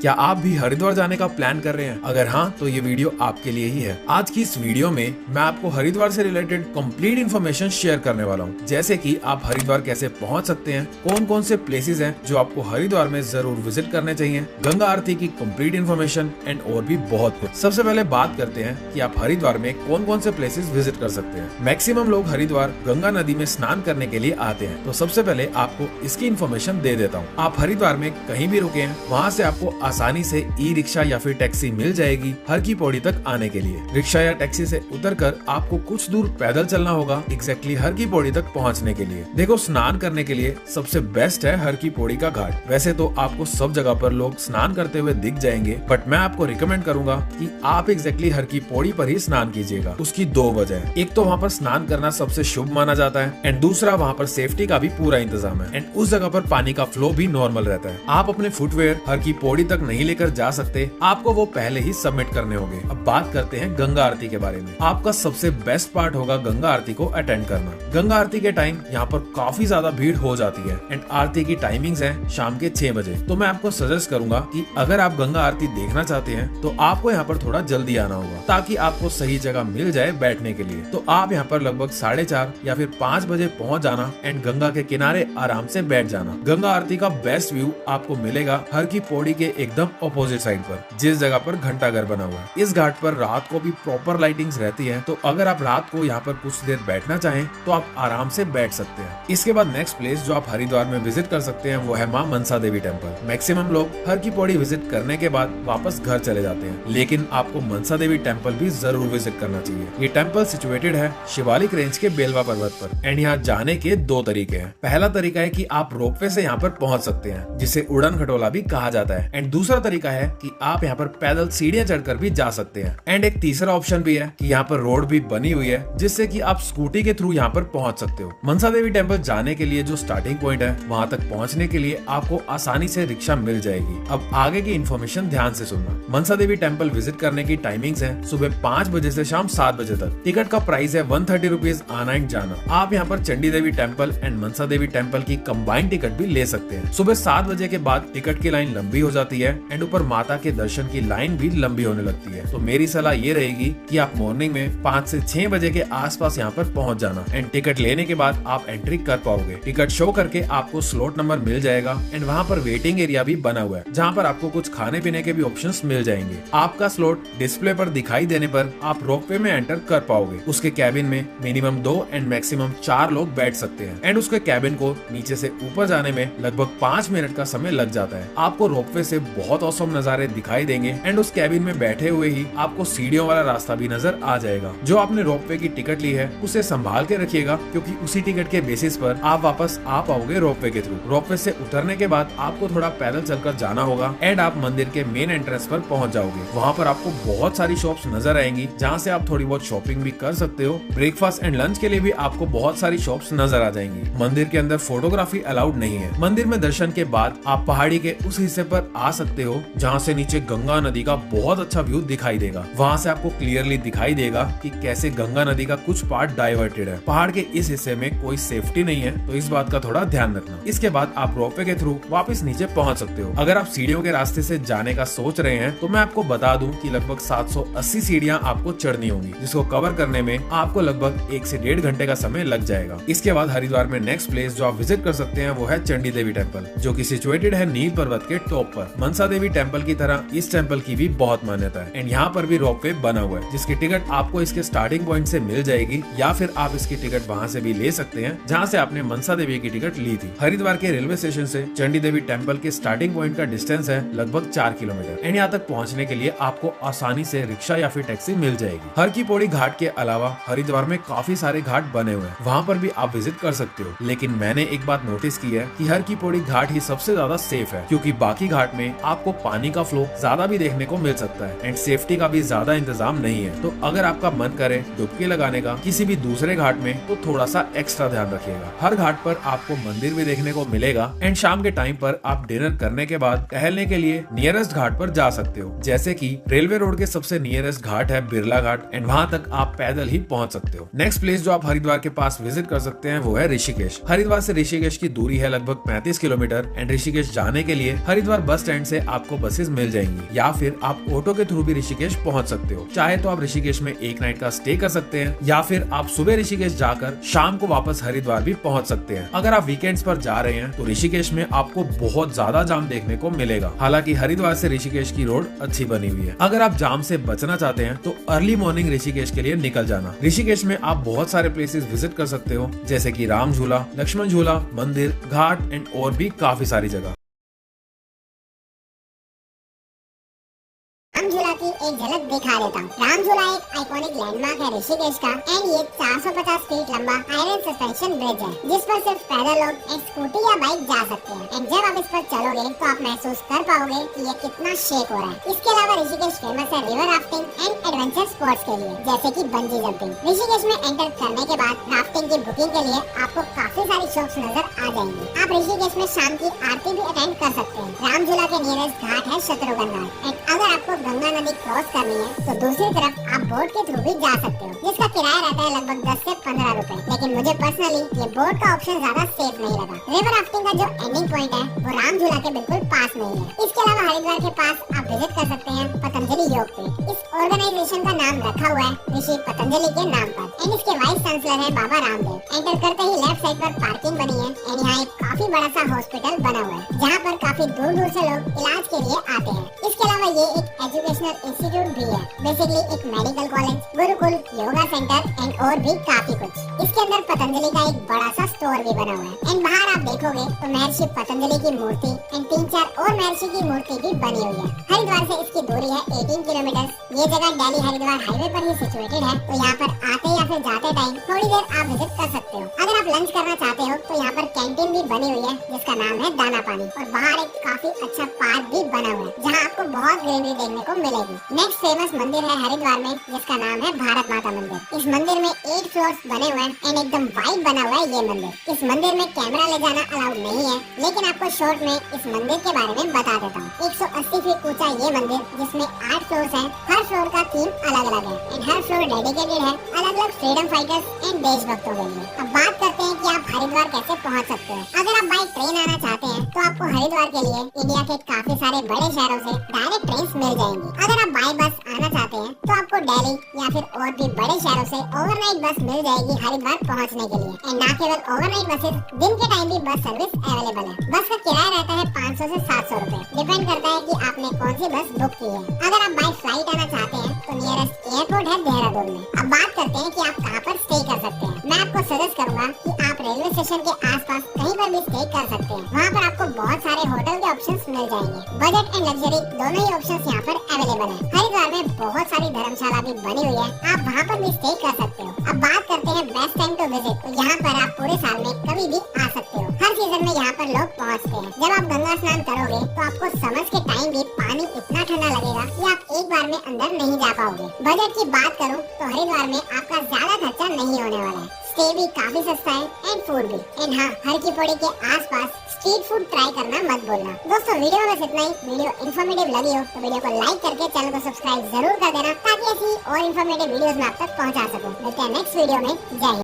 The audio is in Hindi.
क्या आप भी हरिद्वार जाने का प्लान कर रहे हैं? अगर हाँ, तो ये वीडियो आपके लिए ही है। आज की इस वीडियो में मैं आपको हरिद्वार से रिलेटेड कंप्लीट इन्फॉर्मेशन शेयर करने वाला हूँ, जैसे कि आप हरिद्वार कैसे पहुँच सकते हैं, कौन कौन से प्लेसेस हैं जो आपको हरिद्वार में जरूर विजिट करने चाहिए, गंगा आरती की कंप्लीट इन्फॉर्मेशन एंड और भी बहुत कुछ। सबसे पहले बात करते हैं कि आप हरिद्वार में कौन कौन से प्लेसेस विजिट कर सकते हैं। मैक्सिमम लोग हरिद्वार गंगा नदी में स्नान करने के लिए आते हैं, तो सबसे पहले आपको इसकी इन्फॉर्मेशन दे देता हूँ। आप हरिद्वार में कहीं भी रुके हैं, वहाँ से आपको आसानी से ई रिक्शा या फिर टैक्सी मिल जाएगी हर की पौड़ी तक आने के लिए। रिक्शा या टैक्सी से उतरकर आपको कुछ दूर पैदल चलना होगा एग्जैक्टली हर की पौड़ी तक पहुँचने के लिए। देखो, स्नान करने के लिए सबसे बेस्ट है हर की पौड़ी का घाट। वैसे तो आपको सब जगह पर लोग स्नान करते हुए दिख जाएंगे, बट मैं आपको रिकमेंड करूंगा कि आप एग्जैक्टली हर की पौड़ी पर ही स्नान कीजिएगा। उसकी दो वजह है, एक तो वहाँ पर स्नान करना सबसे शुभ माना जाता है एंड दूसरा वहाँ पर सेफ्टी का भी पूरा इंतजाम है एंड उस जगह पर पानी का फ्लो भी नॉर्मल रहता है। आप अपने फुटवेयर हर की पौड़ी तक नहीं लेकर जा सकते, आपको वो पहले ही सबमिट करने होंगे। अब बात करते हैं गंगा आरती के बारे में। आपका सबसे बेस्ट पार्ट होगा गंगा आरती को अटेंड करना। गंगा आरती के टाइम यहाँ पर काफी ज्यादा भीड़ हो जाती है एंड आरती की टाइमिंग्स है शाम के 6 बजे। तो मैं आपको सजेस्ट करूंगा कि अगर आप गंगा आरती देखना चाहते हैं तो आपको यहाँ पर थोड़ा जल्दी आना होगा, ताकि आपको सही जगह मिल जाए बैठने के लिए। तो आप यहाँ पर लगभग 4:30 या फिर 5 बजे पहुँच जाना एंड गंगा के किनारे आराम से बैठ जाना। गंगा आरती का बेस्ट व्यू आपको मिलेगा हर की पौड़ी के एकदम ऑपोजिट साइड पर, जिस जगह पर घंटाघर बना हुआ है। इस घाट पर रात को भी प्रॉपर लाइटिंग्स रहती है, तो अगर आप रात को यहाँ पर कुछ देर बैठना चाहें तो आप आराम से बैठ सकते हैं। इसके बाद नेक्स्ट प्लेस जो आप हरिद्वार में विजिट कर सकते हैं वो है माँ मनसा देवी टेम्पल। मैक्सिमम लोग हर की पौड़ी विजिट करने के बाद वापस घर चले जाते हैं, लेकिन आपको मनसा देवी टेम्पल भी जरूर विजिट करना चाहिए। ये टेम्पल सिचुएटेड है शिवालिक रेंज के बेलवा पर्वत पर एंड यहाँ जाने के 2 तरीके हैं। पहला तरीका है कि आप रोपवे से यहाँ पर पहुँच सकते हैं, जिसे उड़न खटोला भी कहा जाता है, एंड दूसरा तरीका है कि आप यहाँ पर पैदल सीढ़ियाँ चढ़कर भी जा सकते हैं। एंड एक तीसरा ऑप्शन भी है कि यहाँ पर रोड भी बनी हुई है, जिससे कि आप स्कूटी के थ्रू यहाँ पर पहुँच सकते हो। मनसा देवी टेम्पल जाने के लिए जो स्टार्टिंग पॉइंट है, वहाँ तक पहुँचने के लिए आपको आसानी से रिक्शा मिल जाएगी। अब आगे की इन्फॉर्मेशन ध्यान से सुनना। मनसा देवी टेम्पल विजिट करने की टाइमिंग्स है सुबह 5 बजे से शाम 7 बजे तक। टिकट का प्राइस है 130 रुपीज आना एंड जाना। आप यहाँ पर Chandi Devi temple and Mansa Devi temple की कंबाइंड टिकट भी ले सकते हैं। सुबह 7 बजे के बाद टिकट की लाइन लंबी हो जाती है एंड ऊपर माता के दर्शन की लाइन भी लंबी होने लगती है। तो मेरी सलाह ये रहेगी कि आप मॉर्निंग में 5 से 6 बजे के आसपास यहाँ पर पहुँच जाना एंड टिकट लेने के बाद आप एंट्री कर पाओगे। टिकट शो करके आपको स्लॉट नंबर मिल जाएगा एंड वहाँ पर वेटिंग एरिया भी बना हुआ है, जहाँ पर आपको कुछ खाने पीने के भी ऑप्शंस मिल जाएंगे। आपका स्लॉट डिस्प्ले पर दिखाई देने पर आप रोपवे में एंटर कर पाओगे। उसके कैबिन में मिनिमम 2 एंड मैक्सिमम 4 लोग बैठ सकते हैं एंड उसके कैबिन को नीचे से ऊपर जाने में लगभग 5 मिनट का समय लग जाता है। आपको रोपवे से बहुत औसम नजारे दिखाई देंगे एंड उस कैबिन में बैठे हुए ही आपको सीढ़ियों वाला रास्ता भी नजर आ जाएगा। जो आपने रोपवे की टिकट ली है उसे संभाल के रखिएगा, क्योंकि उसी टिकट के बेसिस पर आप वापस आ पाओगे रोपवे के थ्रू। रोपवे से उतरने के बाद आपको थोड़ा पैदल चलकर जाना होगा एंड आप मंदिर के मेन एंट्रेंस पर पहुंच जाओगे। वहाँ पर आपको बहुत सारी शॉप्स नजर आएंगी, जहाँ से आप थोड़ी बहुत शॉपिंग भी कर सकते हो। ब्रेकफास्ट एंड लंच के लिए भी आपको बहुत सारी शॉप्स नजर आ जाएंगी। मंदिर के अंदर फोटोग्राफी अलाउड नहीं है। मंदिर में दर्शन के बाद आप पहाड़ी के उस हिस्से पर आ सकते हो जहाँ से नीचे गंगा नदी का बहुत अच्छा व्यू दिखाई देगा। वहाँ से आपको क्लियरली दिखाई देगा कि कैसे गंगा नदी का कुछ पार्ट डाइवर्टेड है। पहाड़ के इस हिस्से में कोई सेफ्टी नहीं है, तो इस बात का थोड़ा ध्यान रखना। इसके बाद आप रोपवे के थ्रू वापस नीचे पहुँच सकते हो। अगर आप सीढ़ियों के रास्ते से जाने का सोच रहे हैं तो मैं आपको बता दूं कि लगभग 780 सीढ़ियां आपको चढ़नी होंगी, जिसको कवर करने में आपको लगभग 1 से 1.5 घंटे का समय लग जाएगा। इसके बाद हरिद्वार में नेक्स्ट प्लेस जो आप विजिट कर सकते हैं वो है चंडी देवी टेम्पल, जो कि सिचुएटेड है नील पर्वत के टॉप पर। मनसा देवी टेम्पल की तरह इस टेम्पल की भी बहुत मान्यता है एंड यहाँ पर भी रोपवे बना हुआ है, जिसकी टिकट आपको इसके स्टार्टिंग पॉइंट से मिल जाएगी, या फिर आप इसकी टिकट वहाँ से भी ले सकते हैं जहाँ से आपने मनसा देवी की टिकट ली थी। हरिद्वार के रेलवे स्टेशन से चंडी देवी टेम्पल के स्टार्टिंग पॉइंट का डिस्टेंस है लगभग 4 किलोमीटर एंड यहाँ तक पहुँचने के लिए आपको आसानी से रिक्शा या फिर टैक्सी मिल जाएगी। हर की पौड़ी घाट के अलावा हरिद्वार में काफी सारे घाट बने हुए हैं, वहाँ पर भी आप विजिट कर सकते हो। लेकिन मैंने एक बात नोटिस की है कि हर की पौड़ी घाट ही सबसे ज्यादा सेफ है, क्योंकि बाकी घाट में आपको पानी का फ्लो ज्यादा भी देखने को मिल सकता है एंड सेफ्टी का भी ज्यादा इंतजाम नहीं है। तो अगर आपका मन करे डुबकी लगाने का किसी भी दूसरे घाट में, तो थोड़ा सा एक्स्ट्रा ध्यान रखिएगा। हर घाट पर आपको मंदिर भी देखने को मिलेगा एंड शाम के टाइम पर आप डिनर करने के बाद टहलने के लिए नियरेस्ट घाट पर जा सकते हो, जैसे कि रेलवे रोड के सबसे नियरेस्ट घाट है बिरला घाट एंड वहाँ तक आप पैदल ही पहुँच सकते हो। नेक्स्ट प्लेस जो आप हरिद्वार के पास विजिट कर सकते हैं वो है ऋषिकेश। हरिद्वार से ऋषिकेश की दूरी है लगभग 35 किलोमीटर एंड ऋषिकेश जाने के लिए हरिद्वार बस स्टैंड से से आपको बसेस मिल जाएंगी, या फिर आप ऑटो के थ्रू भी ऋषिकेश पहुंच सकते हो। चाहे तो आप ऋषिकेश में एक नाइट का स्टे कर सकते हैं, या फिर आप सुबह ऋषिकेश जाकर शाम को वापस हरिद्वार भी पहुंच सकते हैं। अगर आप वीकेंड्स पर जा रहे हैं तो ऋषिकेश में आपको बहुत ज्यादा जाम देखने को मिलेगा। हालांकि हरिद्वार से ऋषिकेश की रोड अच्छी बनी हुई है। अगर आप जाम से बचना चाहते हैं तो अर्ली मॉर्निंग ऋषिकेश के लिए निकल जाना। ऋषिकेश में आप बहुत सारे प्लेसेस विजिट कर सकते हो, जैसे कि राम झूला, लक्ष्मण झूला, मंदिर, घाट एंड और भी काफी सारी जगह। राम झूला की एक झलक दिखा देता हूँ। राम झूला एक आइकॉनिक लैंडमार्क है ऋषिकेश का एंड ये 450 फीट लंबा आयरन सस्पेंशन ब्रिज है, जिस पर सिर्फ पैदल लोग एक स्कूटी या बाइक जा सकते हैं। एंड जब आप इस पर चलोगे तो आप महसूस कर पाओगे कि ये कितना शेक हो रहा है। इसके अलावा ऋषिकेश फेमस है river rafting and adventure sports के लिए, जैसे कि बंजी जंपिंग। ऋषिकेश में एंटर करने के बाद राफ्टिंग की बुकिंग के लिए आपको काफी सारी शॉप्स नजर आ जाएंगी। आप ऋषिकेश में शाम की आरती भी अटेंड कर सकते हैं। राम झूला के नियरेस्ट घाट है शत्रुघ्न घाट। एंड अगर आपको गंगा नदी क्रॉस करनी है तो दूसरी तरफ आप बोट के थ्रू भी जा सकते हो, जिसका किराया रहता है लगभग 10 से 15 रुपए। लेकिन मुझे पर्सनली ये बोट का ऑप्शन ज्यादा सेफ नहीं लगा। रिवर राफ्टिंग का जो एंडिंग पॉइंट है वो राम झूला के बिल्कुल पास में ही है। इसके अलावा हरिद्वार के पास आप विजिट कर सकते हैं पतंजलि योग पीठ। इस ऑर्गेनाइजेशन का नाम रखा हुआ है ऋषि पतंजलि के नाम पर एंड इसके वाइस चांसलर है बाबा रामदेव। एंटर करते ही लेफ्ट साइड पर पार्किंग बनी है एंड यहाँ एक काफी बड़ा सा हॉस्पिटल बना हुआ है, जहाँ पर काफी दूर दूर से लोग इलाज के लिए आते हैं। इसके अलावा ये एक एजुकेशनल इंस्टीट्यूट भी है, बेसिकली एक medical college, Gurukul, yoga centre and और भी काफी कुछ। इसके अंदर पतंजलि का एक बड़ा सा स्टोर भी बना हुआ है एंड बाहर आप देखोगे तो महर्षि पतंजलि की मूर्ति एंड 3-4 और महर्षि की मूर्ति भी बनी हुई है। हरिद्वार से इसकी दूरी है 18 किलोमीटर। ये जगह दिल्ली हरिद्वार हाईवे पर ही सिचुएटेड है, तो यहाँ पर आते या फिर जाते टाइम थोड़ी देर आप विजिट कर सकते हो। अगर आप लंच करना चाहते हो तो यहाँ पर कैंटीन भी बनी हुई है, जिसका नाम है दाना पानी, और बाहर एक काफी अच्छा पार्क भी बना हुआ है, जहाँ आपको बहुत ग्रीनरी देखने को मिलेगी। नेक्स्ट फेमस मंदिर है हरिद्वार में, जिसका नाम है भारत माता मंदिर। इस मंदिर में 8 फ्लोर्स बने हुए हैं एंड एकदम वाइड बना हुआ है ये मंदिर। इस मंदिर में कैमरा ले जाना अलाउड नहीं है, लेकिन आपको शॉर्ट में इस मंदिर के बारे में बता देता हूँ। 180 फीट ऊंचा ये मंदिर, जिसमें 8 फ्लोर्स हैं। हर फ्लोर का थीम अलग अलग है एंड हर फ्लोर डेडिकेटेड है अलग अलग फ्रीडम फाइटर्स एंड देशभक्तों के लिए। अब बात करते हैं कि आप हरिद्वार कैसे पहुँच सकते हैं। अगर आप बाई ट्रेन आना चाहते हैं तो आपको हरिद्वार के लिए इंडिया के काफी सारे बड़े शहरों से डायरेक्ट ट्रेन मिल जाएंगी। अगर आप बाई बस आना चाहते हैं तो आपको दिल्ली या फिर और भी बड़े शहरों से ओवरनाइट बस मिल जाएगी हरिद्वार पहुंचने के लिए। एंड ना केवल ओवरनाइट बसेस, दिन के टाइम भी बस सर्विस अवेलेबल है। बस का किराया रहता है 500 से 700 रुपए, डिपेंड करता है कि आपने कौन सी बस बुक की है। अगर आप बाई फ्लाइट आना चाहते हैं तो नियरेस्ट एयरपोर्ट है देहरादून में। अब बात करते हैं कि आप कहाँ पर स्टे कर सकते हैं। मैं आपको सजेस्ट करूंगा कि आप रेलवे स्टेशन के आसपास कहीं पर भी स्टे कर सकते हैं। वहाँ पर आपको बहुत सारे होटल के ऑप्शंस मिल जाएंगे। बजट एंड लग्जरी दोनों ही ऑप्शंस यहाँ पर अवेलेबल है। हरिद्वार में बहुत सारी धर्मशाला भी बनी हुई है, आप वहाँ पर भी स्टे कर सकते हो। अब बात करते हैं बेस्ट टाइम टू विजिट। तो यहाँ पर आप पूरे साल में कभी भी आ सकते हो। हर सीजन में यहाँ पर लोग पहुँचते हैं। जब आप गंगा स्नान करोगे तो आपको समझ के टाइम भी पानी इतना ठंडा लगेगा कि आप एक बार में अंदर नहीं जा पाओगे। बजट की बात करूँ तो हरिद्वार में आपका ज्यादा खर्चा नहीं होने वाला है। स्टे भी काफी सस्ता है एंड फूड भी। एंड हाँ, हर की पौड़ी के आसपास स्ट्रीट फूड ट्राई करना मत भूलना। दोस्तों, वीडियो में बस इतना ही। वीडियो इन्फॉर्मेटिव लगी हो तो वीडियो को लाइक करके चैनल को सब्सक्राइब जरूर कर देना, ताकि ऐसी और इन्फॉर्मेटिव वीडियोस मैं आप तक पहुंचा सकूं। मिलते हैं नेक्स्ट वीडियो में। जय हिंद।